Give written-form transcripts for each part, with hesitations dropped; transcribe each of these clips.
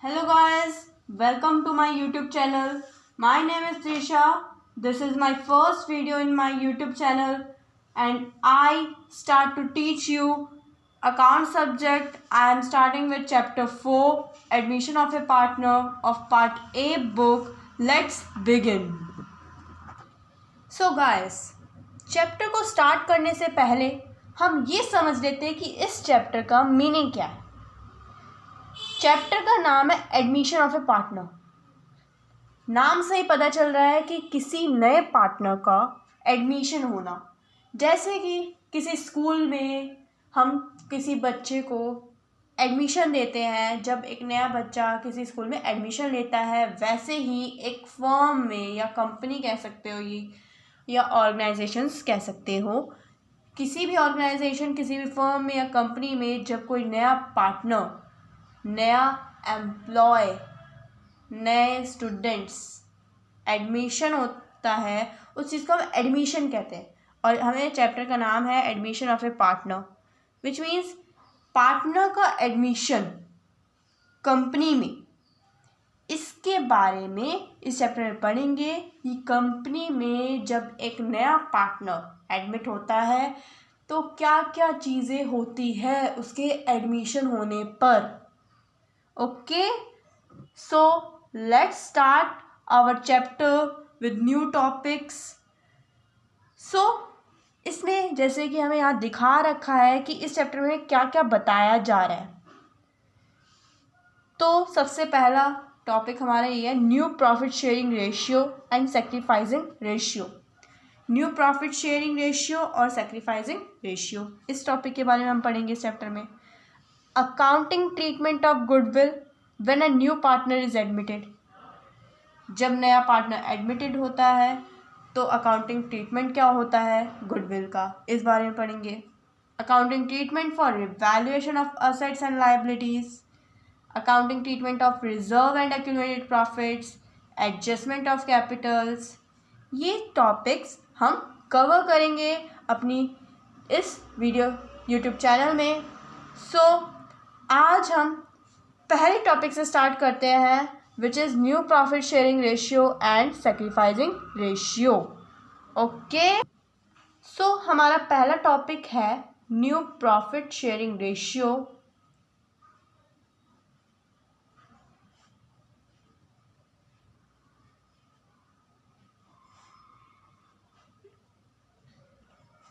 Hello guys, welcome to my YouTube channel. My name is Trisha. This is my first video in my YouTube channel and I start to teach you account subject. I am starting with chapter 4, admission of a partner of part A book. Let's begin. So guys, chapter को start करने से पहले हम ये समझ लेते हैं कि इस चैप्टर का मीनिंग क्या है। चैप्टर का नाम है एडमिशन ऑफ ए पार्टनर। नाम से ही पता चल रहा है कि किसी नए पार्टनर का एडमिशन होना। जैसे कि किसी स्कूल में हम किसी बच्चे को एडमिशन देते हैं, जब एक नया बच्चा किसी स्कूल में एडमिशन लेता है, वैसे ही एक फर्म में या कंपनी कह सकते हो ये या ऑर्गेनाइजेशंस कह सकते हो, किसी भी ऑर्गेनाइजेशन किसी भी फर्म में या कंपनी में जब कोई नया पार्टनर, नया एम्प्लॉय, नए स्टूडेंट्स एडमिशन होता है, उस चीज़ को हम एडमिशन कहते हैं। और हमें चैप्टर का नाम है admission of A partner, which means partner का एडमिशन कंपनी में। इसके बारे में इस चैप्टर में पढ़ेंगे कि कंपनी में जब एक नया पार्टनर एडमिट होता है तो क्या क्या चीज़ें होती है उसके एडमिशन होने पर। Okay, so let's start our chapter with new topics. So इसमें जैसे कि हमें यहाँ दिखा रखा है कि इस चैप्टर में क्या क्या बताया जा रहा है। तो सबसे पहला टॉपिक हमारा ये है new profit sharing ratio and sacrificing ratio. New profit sharing ratio और सेक्रीफाइसिंग रेशियो, इस टॉपिक के बारे में हम पढ़ेंगे इस चैप्टर में। Accounting treatment of goodwill when a new partner is admitted. जब नया पार्टनर एडमिटेड होता है तो अकाउंटिंग ट्रीटमेंट क्या होता है गुडविल का, इस बारे में पढ़ेंगे। Accounting treatment for revaluation of assets and liabilities, accounting treatment of reserve and accumulated profits, adjustment of Capitals, ये टॉपिक्स हम कवर करेंगे अपनी इस वीडियो यूट्यूब चैनल में। सो आज हम पहले टॉपिक से स्टार्ट करते हैं, which is new profit sharing ratio and sacrificing ratio. Okay, so हमारा पहला टॉपिक है new profit sharing ratio.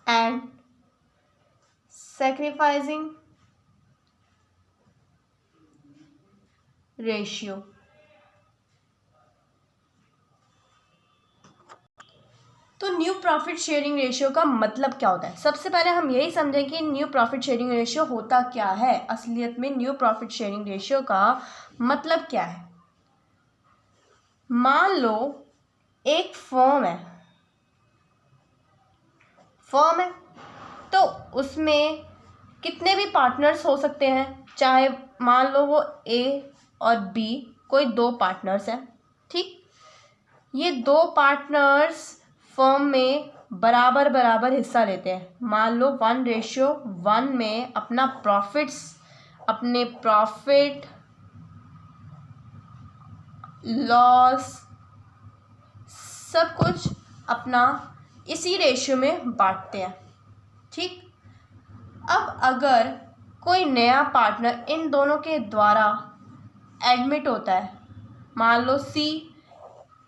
And sacrificing ratio. तो न्यू प्रॉफिट शेयरिंग रेशियो का मतलब क्या होता है। सबसे पहले हम यही समझें कि न्यू प्रॉफिट शेयरिंग रेशियो होता क्या है। असलियत में न्यू प्रॉफिट शेयरिंग रेशियो का मतलब क्या है। मान लो एक फर्म है तो उसमें कितने भी पार्टनर्स हो सकते हैं, चाहे मान लो वो ए और बी कोई दो पार्टनर्स हैं। ठीक, ये दो पार्टनर्स फर्म में बराबर बराबर हिस्सा लेते हैं। मान लो 1:1 में अपना अपने प्रॉफिट लॉस सब कुछ अपना इसी रेशियो में बांटते हैं। ठीक, अब अगर कोई नया पार्टनर इन दोनों के द्वारा एडमिट होता है, मान लो सी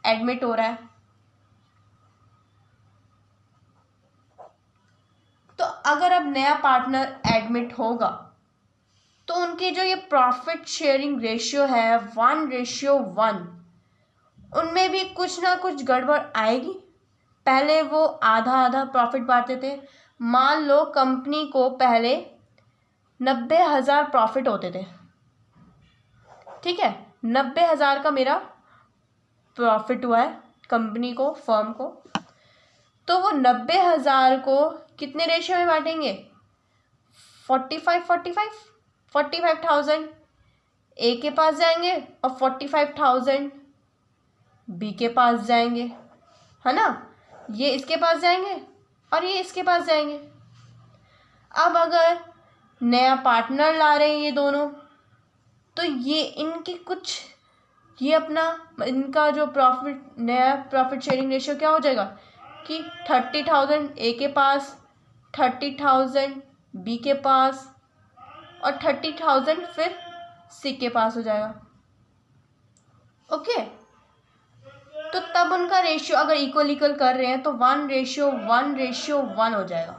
एडमिट हो रहा है, तो अगर अब नया पार्टनर एडमिट होगा तो उनके जो ये प्रॉफिट शेयरिंग रेशियो है 1:1, उनमें भी कुछ ना कुछ गड़बड़ आएगी। पहले वो आधा आधा प्रॉफिट बांटते थे। मान लो कंपनी को पहले 90,000 प्रॉफिट होते थे। ठीक है, 90,000 का मेरा प्रॉफिट हुआ है कंपनी को, फर्म को, तो वो 90,000 को कितने रेशियो में बांटेंगे, 45,000 ए के पास जाएंगे और 45,000 बी के पास जाएंगे, है ना। ये इसके पास जाएंगे और ये इसके पास जाएंगे। अब अगर नया पार्टनर ला रहे हैं ये दोनों, तो ये इनकी कुछ ये अपना इनका जो नया प्रॉफिट शेयरिंग रेशियो क्या हो जाएगा कि 30,000 ए के पास, 30,000 बी के पास और 30,000 फिर सी के पास हो जाएगा। ओके, तो तब उनका रेशियो अगर इक्वल कर रहे हैं तो 1:1:1 हो जाएगा।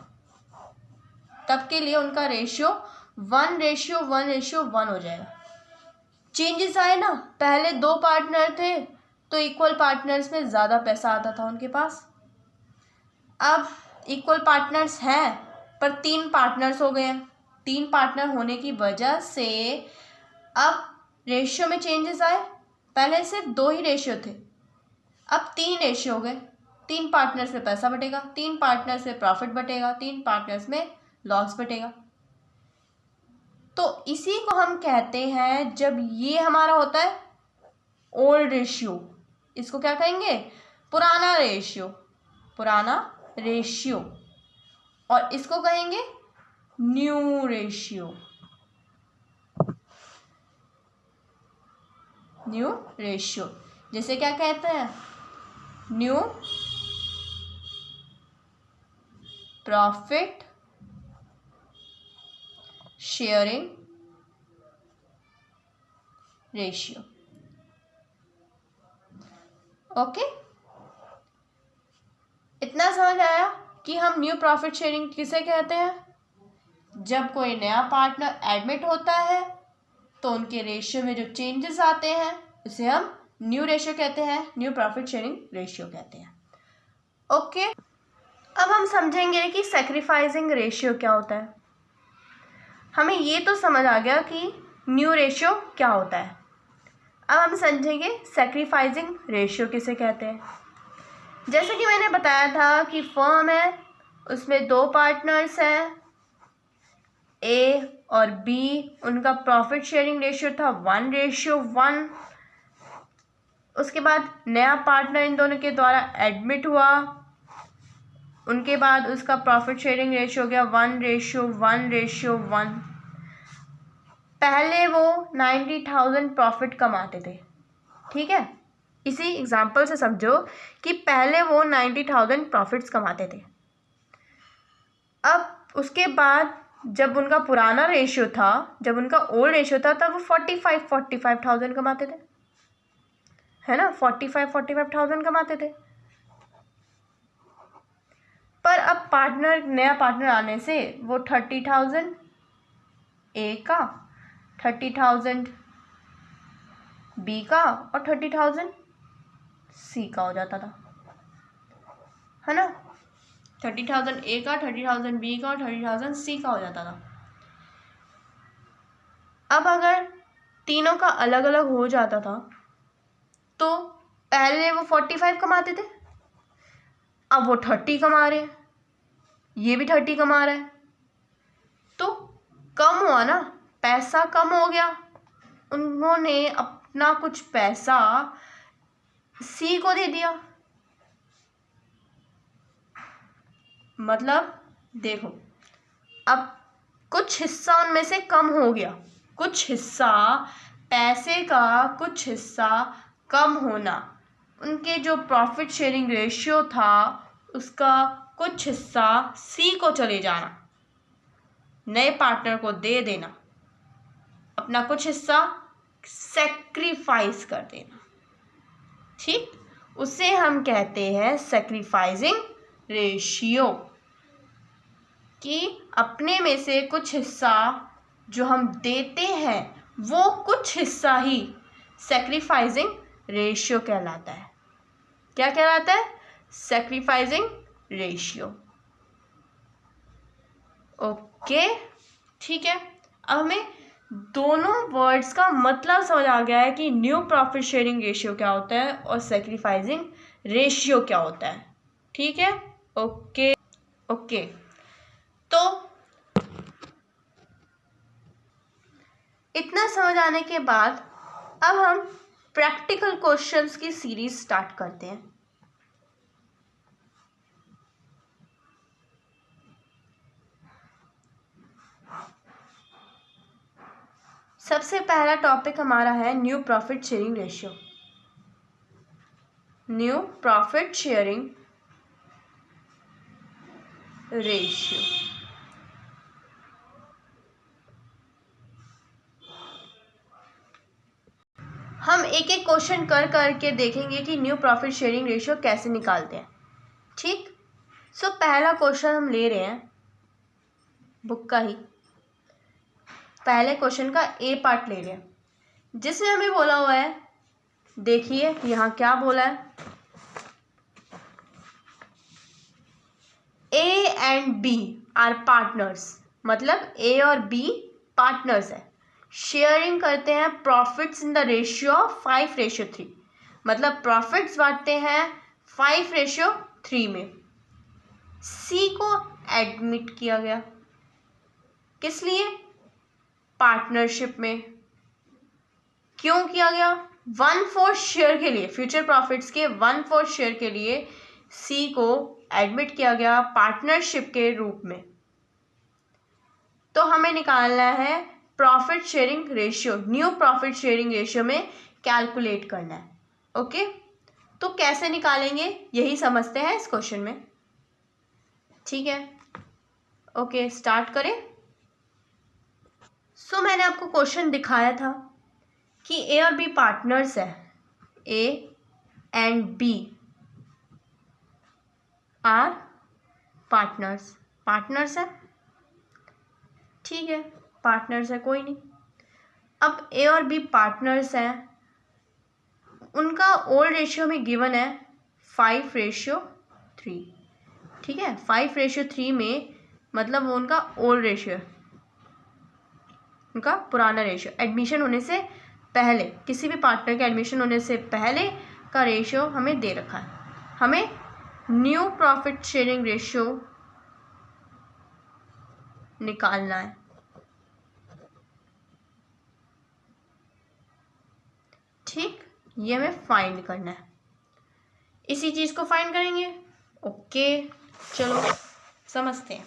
तब के लिए उनका रेशियो 1:1:1 हो जाएगा। चेंजेस आए ना, पहले 2 पार्टनर थे तो इक्वल पार्टनर्स में ज़्यादा पैसा आता था उनके पास। अब इक्वल पार्टनर्स हैं पर 3 पार्टनर्स हो गए हैं। 3 पार्टनर होने की वजह से अब रेशियो में चेंजेस आए। पहले सिर्फ 2 ही रेशियो थे, अब 3 रेशियो हो गए। 3 पार्टनर्स में पैसा बटेगा, 3 पार्टनर्स में प्रॉफिट बटेगा, 3 पार्टनर्स में लॉस बटेगा। तो इसी को हम कहते हैं, जब ये हमारा होता है ओल्ड रेशियो, इसको क्या कहेंगे, पुराना रेशियो, और इसको कहेंगे न्यू रेशियो। जैसे क्या कहते हैं, new profit sharing ratio. Okay, इतना समझ आया कि हम न्यू प्रॉफिट शेयरिंग किसे कहते हैं। जब कोई नया पार्टनर एडमिट होता है तो उनके रेशियो में जो चेंजेस आते हैं उसे हम न्यू रेशियो कहते हैं, न्यू प्रॉफिट शेयरिंग रेशियो कहते हैं। ओके, अब हम समझेंगे कि सैक्रिफाइसिंग रेशियो क्या होता है। हमें ये तो समझ आ गया कि न्यू रेशियो क्या होता है। अब हम समझेंगे सैक्रिफाइसिंग रेशियो किसे कहते हैं। जैसे कि मैंने बताया था कि फर्म है, उसमें 2 पार्टनर्स हैं, ए और बी, उनका प्रॉफिट शेयरिंग रेशियो था 1:1। उसके बाद नया पार्टनर इन दोनों के द्वारा एडमिट हुआ, उनके बाद उसका प्रॉफिट शेयरिंग रेशियो हो गया 1:1:1। पहले वो 90,000 प्रॉफिट कमाते थे, ठीक है। इसी एग्जाम्पल से समझो कि पहले वो 90,000 प्रॉफिट्स कमाते थे। अब उसके बाद जब उनका पुराना रेशियो था, जब उनका ओल्ड रेशियो था, तब वो 45,000 कमाते थे, है ना, 45,000 कमाते थे। पर अब नया पार्टनर आने से वो 30,000 ए का, 30,000 बी का और 30,000 सी का हो जाता था, है ना। 30,000 ए का, 30,000 बी का और 30,000 सी का हो जाता था। अब अगर तीनों का अलग अलग हो जाता था तो पहले वो 45 कमाते थे, अब वो 30 कमा रहे हैं, ये भी 30 कमा रहा है, तो कम हुआ ना, पैसा कम हो गया। उन्होंने अपना कुछ पैसा सी को दे दिया। मतलब देखो, अब कुछ हिस्सा उनमें से कम हो गया, कुछ हिस्सा पैसे का, कुछ हिस्सा कम होना, उनके जो प्रॉफिट शेयरिंग रेशियो था उसका कुछ हिस्सा सी को चले जाना, नए पार्टनर को दे देना, अपना कुछ हिस्सा सैक्रिफाइस कर देना, ठीक, उसे हम कहते हैं सैक्रिफाइसिंग रेशियो। कि अपने में से कुछ हिस्सा जो हम देते हैं वो कुछ हिस्सा ही सैक्रिफाइसिंग रेशियो कहलाता है। क्या कहलाता है, सैक्रिफाइसिंग रेशियो। ओके, ठीक है। अब हमें दोनों वर्ड्स का मतलब समझ आ गया है कि न्यू प्रॉफिट शेयरिंग रेशियो क्या होता है और सैक्रिफाइसिंग रेशियो क्या होता है, ठीक है। ओके, तो इतना समझ आने के बाद अब हम प्रैक्टिकल क्वेश्चंस की सीरीज स्टार्ट करते हैं। सबसे पहला टॉपिक हमारा है new profit sharing ratio. New profit sharing ratio. हम एक एक क्वेश्चन कर करके देखेंगे कि न्यू प्रॉफिट शेयरिंग रेशियो कैसे निकालते हैं। ठीक, सो पहला क्वेश्चन हम ले रहे हैं बुक का ही, पहले क्वेश्चन का ए पार्ट ले रहे हैं, जिसमें हमें बोला हुआ है, देखिए यहाँ क्या बोला है, A and B are partners, मतलब ए और बी पार्टनर्स है, शेयरिंग करते हैं profits in the ratio of 5:3, मतलब प्रॉफिट्स बांटते हैं 5:3 में। सी को एडमिट किया गया, किस लिए? पार्टनरशिप में। क्यों किया गया? 1/4 शेयर के लिए, फ्यूचर प्रॉफिट्स के 1/4 शेयर के लिए सी को एडमिट किया गया पार्टनरशिप के रूप में। तो हमें निकालना है profit sharing ratio, new profit sharing ratio में कैलकुलेट करना है। ओके, तो कैसे निकालेंगे यही समझते हैं इस क्वेश्चन में। ठीक है, ओके स्टार्ट करें। सो मैंने आपको क्वेश्चन दिखाया था कि ए और बी पार्टनर्स है, A and B are partners है। ठीक है, पार्टनर्स है, कोई नहीं। अब ए और बी पार्टनर्स हैं, उनका ओल्ड रेशियो में गिवन है 5:3। ठीक है, 5:3 में मतलब वो उनका ओल्ड रेशियो है, उनका पुराना रेशियो, एडमिशन होने से पहले, किसी भी पार्टनर के एडमिशन होने से पहले का रेशियो हमें दे रखा है। हमें न्यू प्रॉफिट शेयरिंग रेशियो निकालना है। ठीक, ये हमें फाइंड करना है, इसी चीज़ को फाइंड करेंगे। ओके चलो समझते हैं।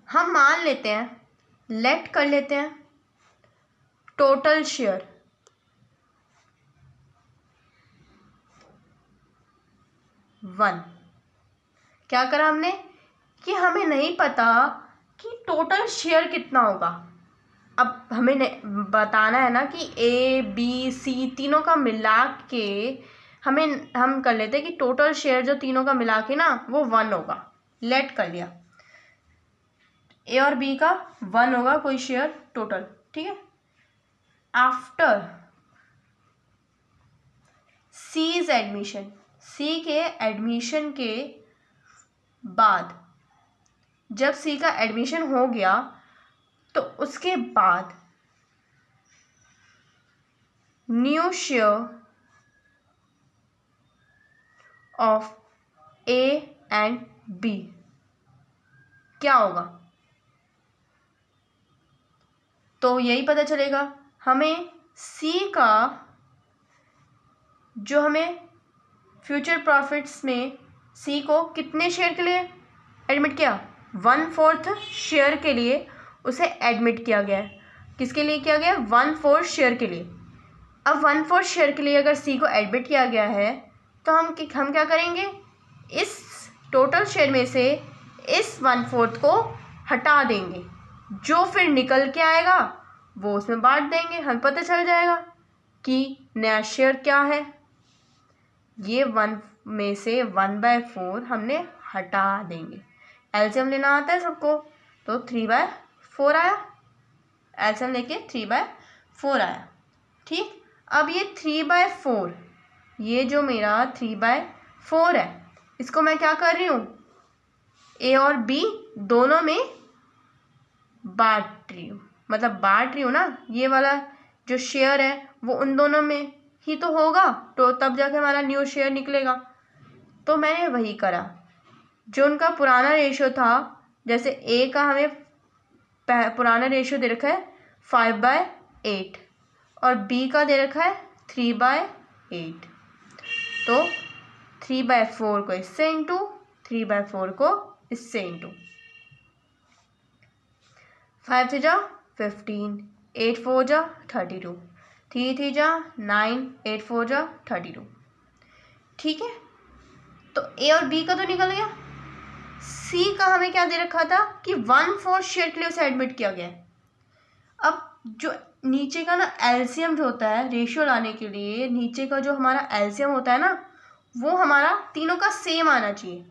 हम मान लेते हैं, लेट कर लेते हैं टोटल शेयर 1। क्या करा हमने कि हमें नहीं पता कि टोटल शेयर कितना होगा। अब हमें बताना है ना कि ए बी सी तीनों का मिला के हम कर लेते हैं कि टोटल शेयर जो तीनों का मिला के ना वो 1 होगा। लेट कर लिया, ए और बी का 1 होगा कोई शेयर टोटल। ठीक है, आफ्टर सीज एडमिशन, सी के एडमिशन के बाद, जब सी का एडमिशन हो गया तो उसके बाद new share of A and B क्या होगा, तो यही पता चलेगा हमें सी का, जो हमें फ्यूचर प्रॉफिट्स में सी को कितने शेयर के लिए एडमिट किया, 1/4 शेयर के लिए उसे एडमिट किया गया है। किसके लिए किया गया? 1/4 शेयर के लिए। अब 1/4 शेयर के लिए अगर सी को एडमिट किया गया है तो हम क्या करेंगे, इस टोटल शेयर में से इस 1/4 को हटा देंगे, जो फिर निकल के आएगा वो उसमें बांट देंगे, हमें पता चल जाएगा कि नया शेयर क्या है। ये 1 में से 1/4 हमने हटा देंगे। एलसीएम लेना आता है सबको, तो 3/4 आया, एलसीएम लेके 3/4 आया। ठीक, अब ये 3/4, ये जो मेरा 3/4 है, इसको मैं क्या कर रही हूँ, ए और बी दोनों में बांट रही हूँ, मतलब बांट रही हूँ ना, ये वाला जो शेयर है वो उन दोनों में ही तो होगा, तो तब जाके हमारा न्यू शेयर निकलेगा। तो मैंने वही करा, जो उनका पुराना रेशियो था, जैसे ए का हमें पुराना रेशियो दे रखा है 5/8 और बी का दे रखा है 3/8, तो 3/4 को इससे इंटू, 3/4 को इससे इंटू। 5 3 जा 15, 8 4 जा 32, 3 3 जा 9, 8 4 जा 32। ठीक है, तो ए और बी का तो निकल गया। सी का हमें क्या दे रखा था कि 1/4 शेयर के लिए उसे एडमिट किया गया है। अब जो नीचे का ना एलसीएम जो होता है रेशियो लाने के लिए, नीचे का जो हमारा एलसीएम होता है ना, वो हमारा तीनों का सेम आना चाहिए।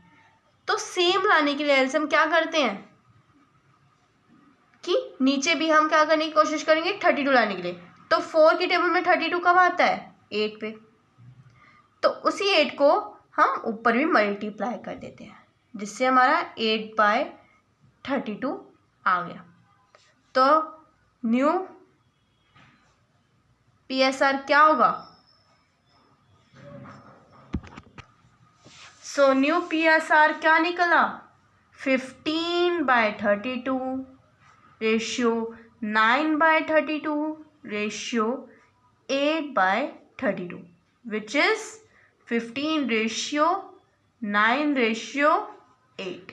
तो सेम लाने के लिए एलसीएम क्या करते हैं कि नीचे भी हम क्या करने की कोशिश करेंगे 32 लाने के लिए। तो 4 की टेबल में 32 कब आता है? 8 पे। तो उसी 8 को हम ऊपर भी मल्टीप्लाई कर देते हैं, जिससे हमारा 8/32 आ गया। तो न्यू पीएसआर क्या होगा? सो न्यू पीएसआर क्या निकला? 15/32 रेशियो 9/32 रेशियो 8/32, विच इज 15:9:8।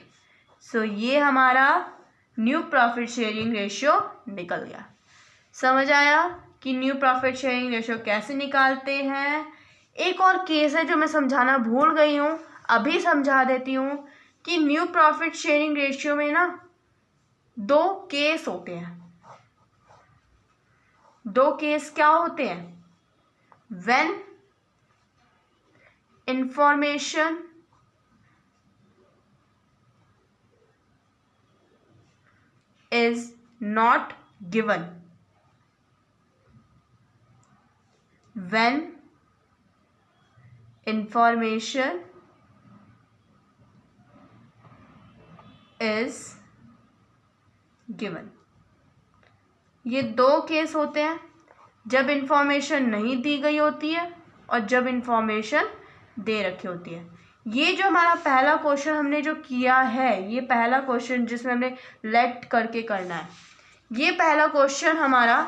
सो ये हमारा न्यू प्रॉफिट शेयरिंग रेशियो निकल गया। समझ आया कि न्यू प्रॉफिट शेयरिंग रेशियो कैसे निकालते हैं? एक और केस है जो मैं समझाना भूल गई हूँ, अभी समझा देती हूँ कि न्यू प्रॉफिट शेयरिंग रेशियो में ना 2 केस होते हैं। 2 केस क्या होते हैं? When information is not given, when information is given। ये 2 केस होते हैं, जब इंफॉर्मेशन नहीं दी गई होती है और जब इंफॉर्मेशन दे रखी होती है। ये जो हमारा पहला क्वेश्चन हमने जो किया है, ये पहला क्वेश्चन जिसमें हमने लेट करके करना है, ये पहला क्वेश्चन हमारा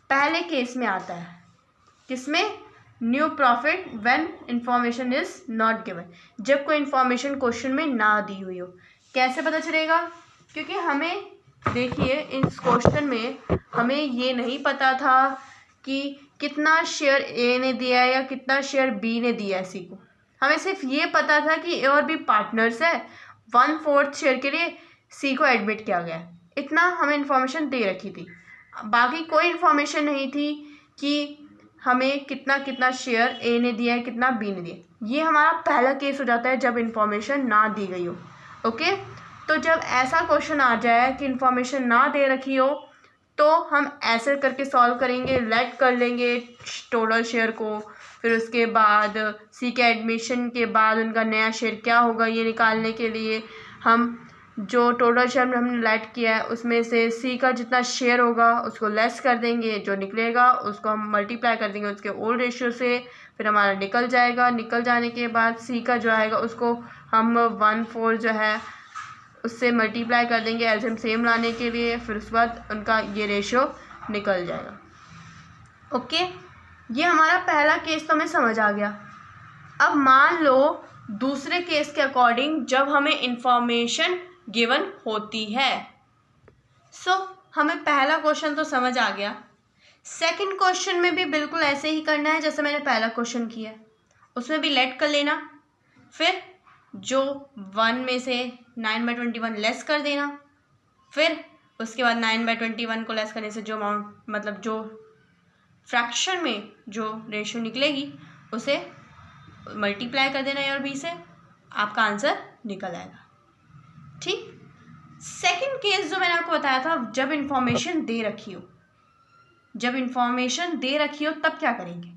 पहले केस में आता है। किसमें? New profit when information is not given, जब कोई इंफॉर्मेशन क्वेश्चन में ना दी हुई हो। कैसे पता चलेगा? क्योंकि हमें देखिए इस क्वेश्चन में हमें ये नहीं पता था कि कितना शेयर ए ने दिया है या कितना शेयर बी ने दिया है सी को। हमें सिर्फ ये पता था कि ए और बी पार्टनर्स है, 1/4 शेयर के लिए सी को एडमिट किया गया। इतना हमें इन्फॉर्मेशन दे रखी थी, बाकी कोई इन्फॉर्मेशन नहीं थी कि हमें कितना कितना शेयर ए ने दिया है, कितना बी ने दिया। ये हमारा पहला केस हो जाता है जब इन्फॉर्मेशन ना दी गई हो। ओके, तो जब ऐसा क्वेश्चन आ जाए कि इन्फॉर्मेशन ना दे रखी हो, तो हम ऐसे करके सॉल्व करेंगे। लेट कर लेंगे टोटल शेयर को, फिर उसके बाद सी के एडमिशन के बाद उनका नया शेयर क्या होगा ये निकालने के लिए हम जो टोटल शेयर हमने लेट किया है उसमें से सी का जितना शेयर होगा उसको लेस कर देंगे, जो निकलेगा उसको हम मल्टीप्लाई कर देंगे उसके ओल्ड रेशियो से, फिर हमारा निकल जाएगा। निकल जाने के बाद सी का जो आएगा उसको हम 1/4 जो है उससे मल्टीप्लाई कर देंगे एलसीएम सेम लाने के लिए, फिर उसके बाद उनका ये रेशियो निकल जाएगा। ओके, ये हमारा पहला केस तो हमें समझ आ गया। अब मान लो दूसरे केस के अकॉर्डिंग जब हमें इंफॉर्मेशन गिवन होती है। सो हमें पहला क्वेश्चन तो समझ आ गया। सेकंड क्वेश्चन में भी बिल्कुल ऐसे ही करना है जैसे मैंने पहला क्वेश्चन किया, उसमें भी लेट कर लेना, फिर जो 1 में से 9/21 लेस कर देना, फिर उसके बाद 9/21 को लेस करने से जो अमाउंट मतलब जो फ्रैक्शन में जो रेशियो निकलेगी उसे मल्टीप्लाई कर देना ए और बी से, आपका आंसर निकल आएगा। ठीक, सेकंड केस जो मैंने आपको बताया था जब इंफॉर्मेशन दे रखी हो, जब इंफॉर्मेशन दे रखी हो तब क्या करेंगे।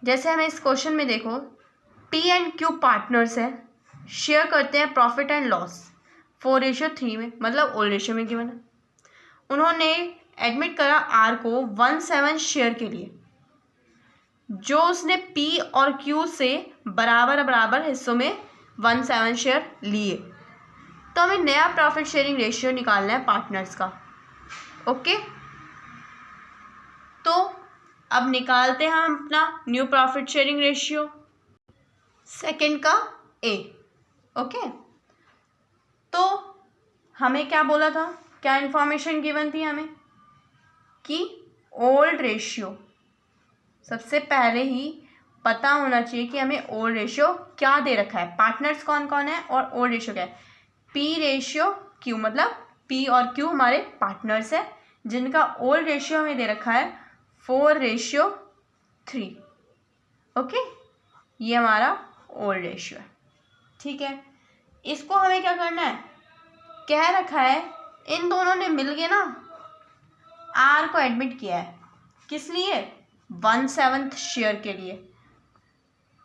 जैसे हमें इस क्वेश्चन में देखो पी एंड क्यू पार्टनर्स है, शेयर करते हैं प्रॉफिट एंड लॉस 4:3 में, मतलब ओल्ड रेशियो में गिवन है। उन्होंने एडमिट करा आर को 1/7 शेयर के लिए, जो उसने पी और क्यू से बराबर बराबर हिस्सों में 1/7 शेयर लिए। तो हमें नया प्रॉफिट शेयरिंग रेशियो निकालना है पार्टनर्स का। ओके, तो अब निकालते हैं हम अपना new profit sharing ratio. Second का ए। ओके, तो हमें क्या बोला था, क्या इन्फॉर्मेशन गिवन थी हमें कि ओल्ड रेशियो, सबसे पहले ही पता होना चाहिए कि हमें ओल्ड रेशियो क्या दे रखा है, पार्टनर्स कौन कौन है और ओल्ड रेशियो क्या है। पी रेशियो क्यू, मतलब पी और क्यू हमारे पार्टनर्स है जिनका ओल्ड रेशियो हमें दे रखा है 4:3। ओके, ये हमारा ओल्ड रेशियो है। ठीक है, इसको हमें क्या करना है, कह रखा है इन दोनों ने मिलके ना आर को एडमिट किया है, किस लिए, 1/7 शेयर के लिए,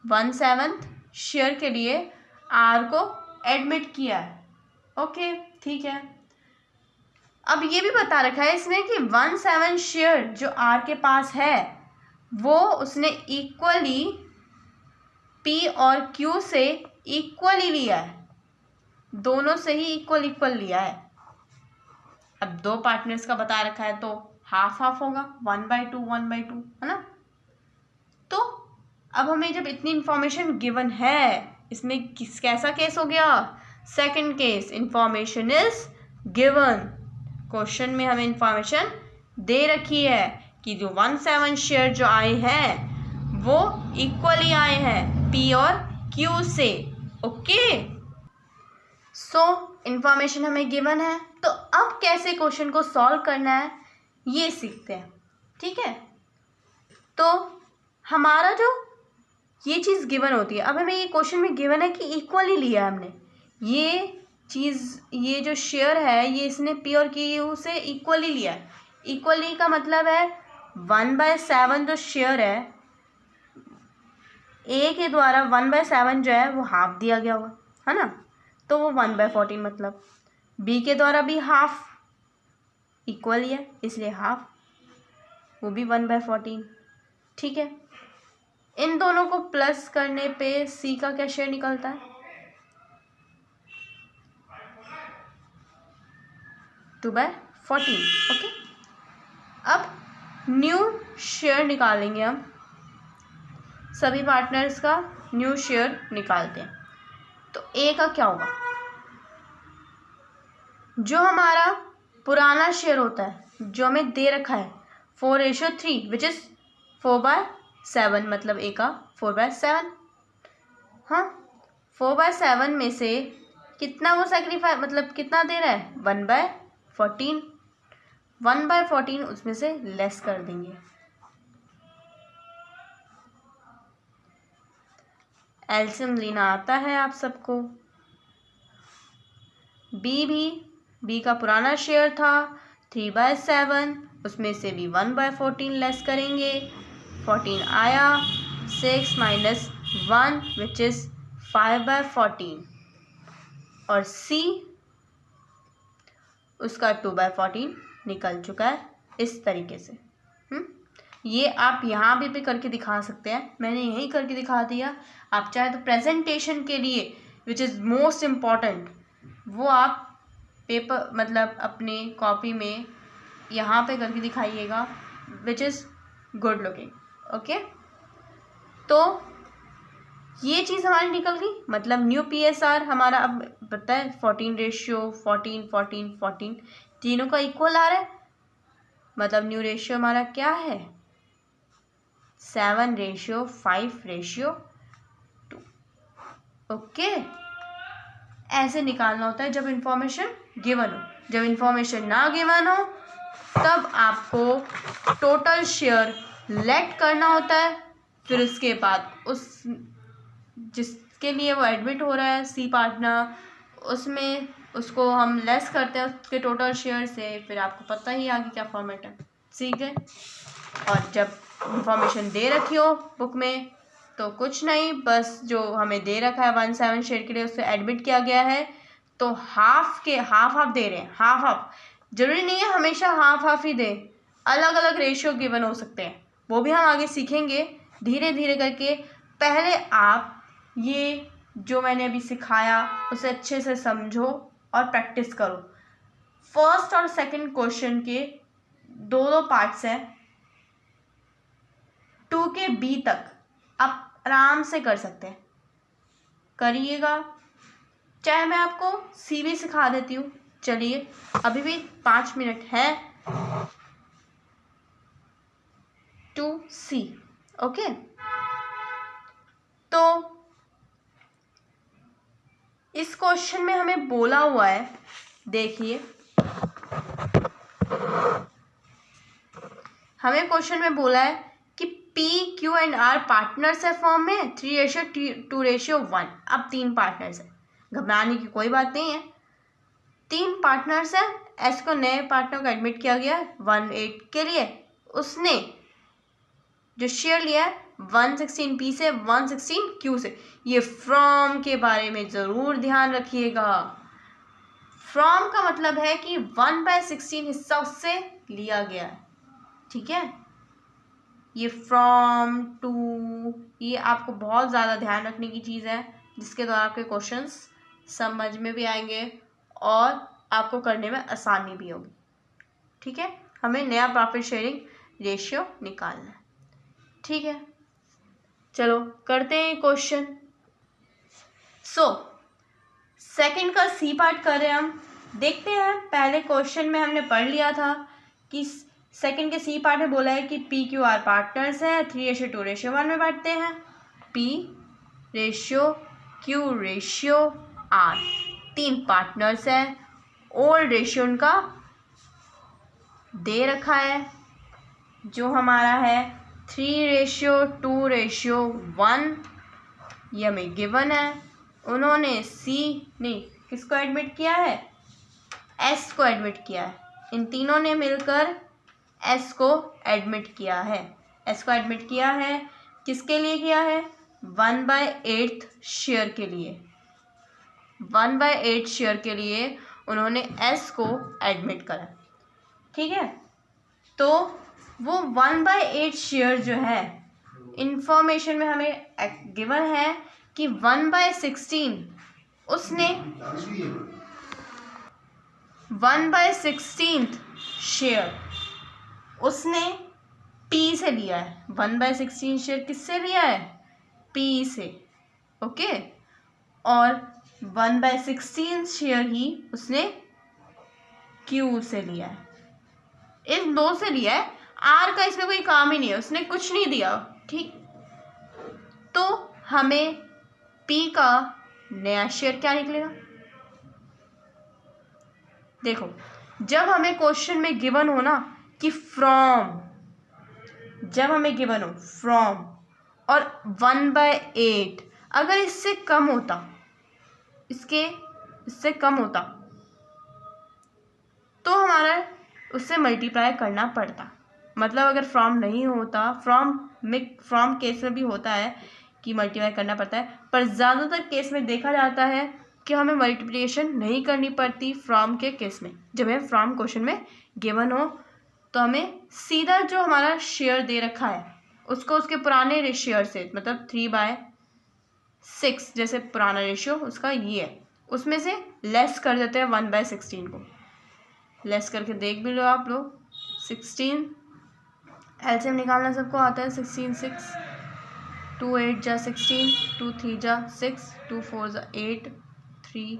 1/7 शेयर के लिए आर को एडमिट किया है। ओके, ठीक है, अब ये भी बता रखा है इसने कि 1/7 शेयर जो आर के पास है वो उसने इक्वली पी और क्यू से इक्वली लिया है, दोनों से ही इक्वल लिया है। अब दो पार्टनर्स का बता रखा है तो हाफ हाफ होगा, 1/2 1/2, है ना। तो अब हमें जब इतनी इंफॉर्मेशन गिवन है, इसमें कैसा केस हो गया, second case, information is given. Question में हमें इंफॉर्मेशन दे रखी है कि जो 1/7 शेयर जो आए हैं वो इक्वली आए हैं पी और क्यू से। ओके, सो इंफॉर्मेशन हमें गिवन है, तो अब कैसे क्वेश्चन को सॉल्व करना है ये सीखते हैं। ठीक है, तो हमारा जो ये चीज़ गिवन होती है, अब हमें ये क्वेश्चन में गिवन है कि इक्वली लिया है हमने ये चीज़, ये जो शेयर है ये इसने पी और क्यू से इक्वली लिया है। इक्वली का मतलब है 1/7 जो शेयर है ए के द्वारा 1/7 जो है वो हाफ दिया गया हुआ है ना, तो वो 1/14, मतलब बी के द्वारा भी हाफ इक्वल ही है इसलिए हाफ, वो भी 1/14। ठीक है, इन दोनों को प्लस करने पे सी का क्या शेयर निकलता है, 2/14। ओके, अब न्यू शेयर निकालेंगे हम, सभी पार्टनर्स का न्यू शेयर निकालते हैं। तो ए का क्या होगा, जो हमारा पुराना शेयर होता है जो हमें दे रखा है 4:3 विच इज़ 4/7, मतलब ए का 4/7। हाँ, 4/7 में से कितना वो सेक्रीफाई, मतलब कितना दे रहा है, 1/14, 1/14 उसमें से लेस कर देंगे। एलसीएम लेना आता है आप सबको। बी का पुराना शेयर था 3/7, उसमें से भी 1/14 लेस करेंगे, 14 आया, 6 - 1 विच इज़ 5/14, और सी उसका 2/14 निकल चुका है इस तरीके से। ये आप यहाँ भी करके दिखा सकते हैं, मैंने यही करके दिखा दिया। आप चाहे तो प्रेजेंटेशन के लिए विच इज़ मोस्ट इम्पॉर्टेंट, वो आप पेपर, मतलब अपने कॉपी में यहाँ पे करके दिखाइएगा which is good looking. Okay, तो ये चीज़ हमारी निकल गई, मतलब न्यू PSR हमारा अब पता है 14:14 तीनों का इक्वल आ रहा है, मतलब न्यू रेशियो हमारा क्या है, 7:5:2। ओके, ऐसे निकालना होता है जब इंफॉर्मेशन गिवन हो। जब इंफॉर्मेशन ना गिवन हो तब आपको टोटल शेयर लेट करना होता है, फिर उसके बाद उस जिसके लिए वो एडमिट हो रहा है सी पार्टनर, उसमें उसको हम लेस करते हैं उसके टोटल शेयर से, फिर आपको पता ही आगे क्या फॉर्मेट है, ठीक है। और जब इंफॉर्मेशन दे रखी हो बुक में तो कुछ नहीं, बस जो हमें दे रखा है 1/7 शेयर के लिए उससे एडमिट किया गया है, तो हाफ दे रहे हैं, हाफ जरूरी नहीं है हमेशा हाफ ही दे, अलग अलग रेशियो गिवन हो सकते हैं, वो भी हम आगे सीखेंगे धीरे धीरे करके। पहले आप ये जो मैंने अभी सिखाया उसे अच्छे से समझो और प्रैक्टिस करो। फर्स्ट और सेकंड क्वेश्चन के दो पार्ट्स हैं, 2 के B तक आप आराम से कर सकते हैं, करिएगा, चाहे मैं आपको सी भी सिखा देती हूँ। चलिए अभी भी 5 मिनट है टू सी। ओके, तो इस क्वेश्चन में हमें बोला हुआ है, देखिए हमें क्वेश्चन में बोला है कि P, Q and R partners है फॉर्म में 3:2:1। अब 3 पार्टनर्स है, घबराने की कोई बात नहीं है। 3 पार्टनर्स है, S को नए पार्टनर को एडमिट किया गया 1/8 के लिए। उसने जो शेयर लिया है 116 P से 116 Q से। ये फ्रॉम के बारे में ज़रूर ध्यान रखिएगा। फ्रॉम का मतलब है कि 1/16 हिस्सा उससे लिया गया है, ठीक है। ये फ्रॉम टू, ये आपको बहुत ज़्यादा ध्यान रखने की चीज़ है, जिसके द्वारा आपके क्वेश्चंस समझ में भी आएंगे और आपको करने में आसानी भी होगी, ठीक है। हमें नया प्रॉफिट शेयरिंग रेशियो निकालना है, ठीक है। चलो करते हैं क्वेश्चन। सेकंड का सी पार्ट कर रहे हैं हम। देखते हैं, पहले क्वेश्चन में हमने पढ़ लिया था कि सेकंड के सी पार्ट में बोला है कि P, Q, R पार्टनर्स हैं, 3:2:1 में बांटते हैं। P ratio Q ratio R, 3 partners हैं। ओल्ड रेशियो उनका दे रखा है, जो हमारा है 3:2:1, ये हमें गिवन है। उन्होंने सी नहीं किसको एडमिट किया है, एस को एडमिट किया है। इन तीनों ने मिलकर एस को एडमिट किया है। एस को एडमिट किया है, किसके लिए किया है, 1/8 शेयर के लिए। 1/8 शेयर के लिए उन्होंने एस को एडमिट करा, ठीक है। तो वो 1/8 शेयर जो है, इंफॉर्मेशन में हमें गिवन है कि 1/16 उसने 1/16 शेयर उसने P से लिया है। 1/16 शेयर किससे लिया है, P से, ओके। और 1/16 शेयर ही उसने Q से लिया है, इन दो से लिया है। R का इसमें कोई काम ही नहीं है, उसने कुछ नहीं दिया, ठीक। तो हमें P का नया शेयर क्या निकलेगा, देखो जब हमें क्वेश्चन में गिवन हो ना कि फ्रॉम, जब हमें गिवन हो फ्रॉम और 1/8, अगर इससे कम होता, इससे कम होता तो हमारा उससे मल्टीप्लाई करना पड़ता। मतलब अगर फ्रॉम नहीं होता, फ्रॉम केस में भी होता है कि मल्टीप्लाई करना पड़ता है, पर ज़्यादातर केस में देखा जाता है कि हमें मल्टीप्लिकेशन नहीं करनी पड़ती फ्रॉम के केस में। जब हमें फ्रॉम क्वेश्चन में गिवन हो तो हमें सीधा जो हमारा शेयर दे रखा है उसको उसके पुराने शेयर से, मतलब 3/6 जैसे पुराना रेशियो उसका ये है, उसमें से लेस कर देते हैं 1/16 को। लेस करके देख भी लो आप लोग। 16 एलसीएम निकालना सबको आता है। 16 6, 2 8 जा 16, 2 3 जा 6, 2 4 जा 8, 3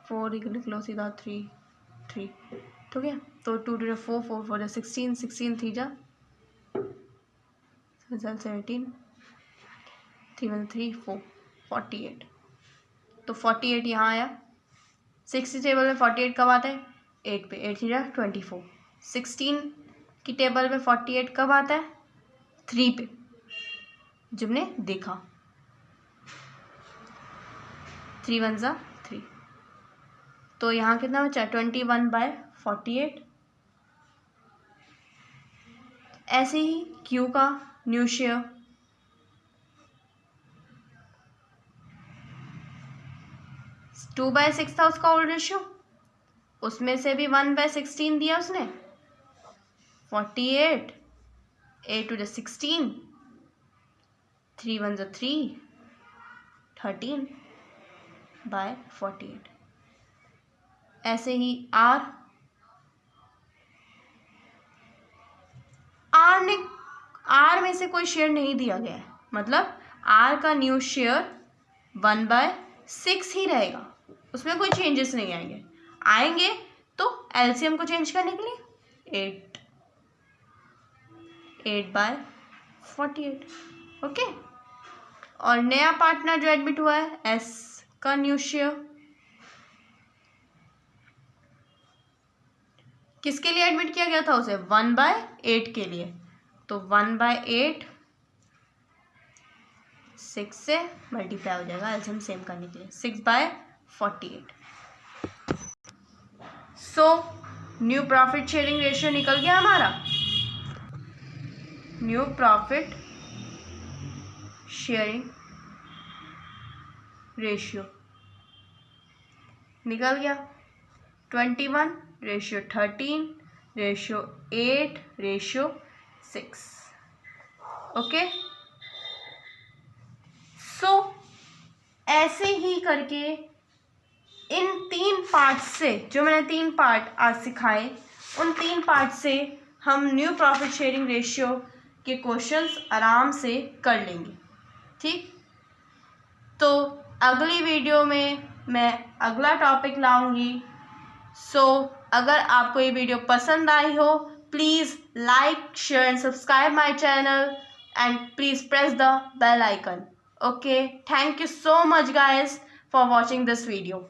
4 लिख लो सीधा 3 3, ठीक है। तो 2 2 4 4 4 जा 16, 16 3 जा 17, 3 1 3 4 48। तो 48 यहाँ आया। 60 टेबल में 48 कब आता है, 8 पे, 8 3 जा 24। 16 की टेबल में 48 कब आता है, 3 पे, जब ने देखा 3 1 जा 3। तो यहाँ कितना बचा, 21/48। ऐसे ही Q का न्यू शेयर 2/6 था उसका ओल्ड रेशियो, उसमें से भी 1/16 दिया उसने। 48, 8 2 16, 3 1 3, 13/48। ऐसे ही R में से कोई शेयर नहीं दिया गया है, मतलब R का न्यू शेयर 1/6 ही रहेगा, उसमें कोई चेंजेस नहीं आएंगे तो एलसीएम को चेंज करने के लिए 8/48। ओके, और नया पार्टनर जो एडमिट हुआ है एस का न्यू शेयर किसके लिए एडमिट किया गया था उसे 1/8 के लिए, तो 1/8 6 से मल्टीप्लाई हो जाएगा एलसीएम सेम करने के लिए 6/48। So new profit sharing ratio निकल गया हमारा, न्यू प्रॉफिट शेयरिंग रेशियो निकल गया 21:13 8:6। ओके, सो ऐसे ही करके इन 3 पार्ट से, जो मैंने 3 पार्ट आज सिखाए, उन 3 पार्ट से हम न्यू प्रॉफिट शेयरिंग रेशियो के क्वेश्चंस आराम से कर लेंगे। ठीक, तो अगली वीडियो में मैं अगला टॉपिक लाऊंगी। सो अगर आपको ये वीडियो पसंद आई हो, please like, share and subscribe my channel and please press the bell icon. Okay, thank you so much guys for watching this video.